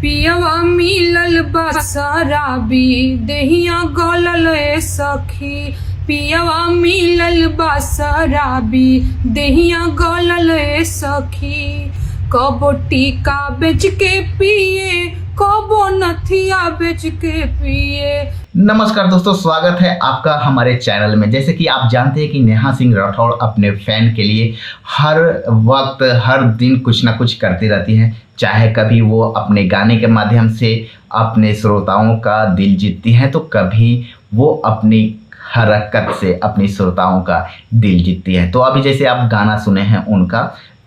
पियवा मिलल बा शराबी देहिया गलल ए सखी। पियवा मिलल बा शराबी देहिया गलल ए सखी। कबो टीका बेच के पिए कबो नथिया बेच के पिए। नमस्कार दोस्तों, स्वागत है आपका हमारे चैनल में। जैसे कि आप जानते हैं कि नेहा सिंह राठौड़ अपने फैन के लिए हर वक्त हर दिन कुछ ना कुछ करती रहती हैं। चाहे कभी वो अपने गाने के माध्यम से अपने श्रोताओं का दिल जीतती हैं, तो कभी वो अपनी हरकत से अपनी श्रोताओं का दिल जीतती है। तो अभी जैसे आप गाना सुने हैं उनका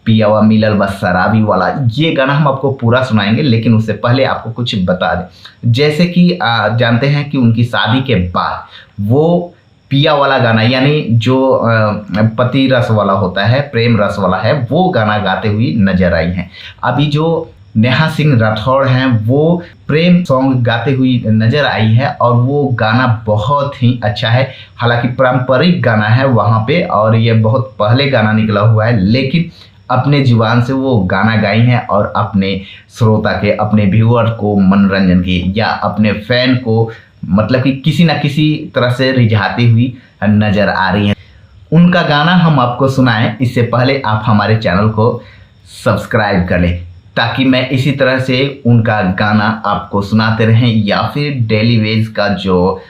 पियवा मिलल बा शराबी वाला, ये गाना हम आपको पूरा सुनाएंगे, लेकिन उससे पहले आपको कुछ बता दें। जैसे कि जानते हैं कि उनकी शादी के बाद वो पिया वाला गाना, यानी जो पति रस वाला होता है, प्रेम रस वाला है, वो गाना गाते हुए नजर आई हैं। अभी जो नेहा सिंह राठौड़ हैं वो प्रेम सॉन्ग गाते हुई नजर आई है और वो गाना बहुत ही अच्छा है। हालांकि पारंपरिक गाना है वहाँ पे और ये बहुत पहले गाना निकला हुआ है, लेकिन अपने जुबान से वो गाना गाई हैं और अपने श्रोता के, अपने व्यूअर को मनोरंजन की या अपने फैन को मतलब कि किसी न किसी तरह से रिझाती हुई नजर आ रही हैं। उनका गाना हम आपको सुनाएं, इससे पहले आप हमारे चैनल को सब्सक्राइब कर लें ताकि मैं इसी तरह से उनका गाना आपको सुनाते रहें, या फिर डेली वेज का जो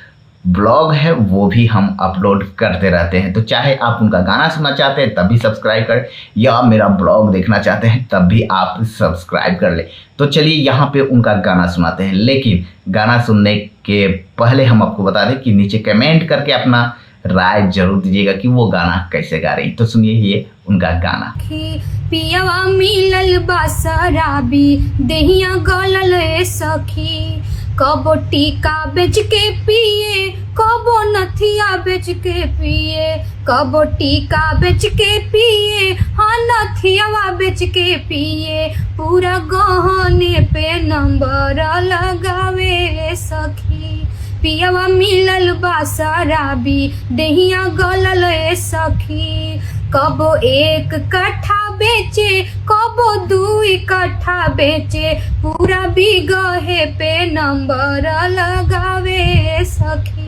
ब्लॉग है वो भी हम अपलोड करते रहते हैं। तो चाहे आप उनका गाना सुनना चाहते हैं तब भी सब्सक्राइब करें, या मेरा ब्लॉग देखना चाहते हैं तब भी आप सब्सक्राइब कर लें। तो चलिए यहाँ पे उनका गाना सुनाते हैं, लेकिन गाना सुनने के पहले हम आपको बता दें कि नीचे कमेंट करके अपना राय जरूर दीजिएगा कि वो गाना कैसे गा रही। तो सुनिए ये उनका गाना। पियवा मिलल बा शराबी देहिया गलल ए सखी। कबो टीका बेच के पिए कबो नथिया बेच के पिए। कबो टीका बेच के पिए हाँ नथियावा बेच के पिए। पूरा गहने पे नंबर लगावे सखी। पियवा मिलल बा शराबी देहिया गलल ए सखी। कबो 1 कट्ठा बेचे कबो 2 कट्ठा बेचे। पूरा बिगहे पे नंबर लगावे सखी।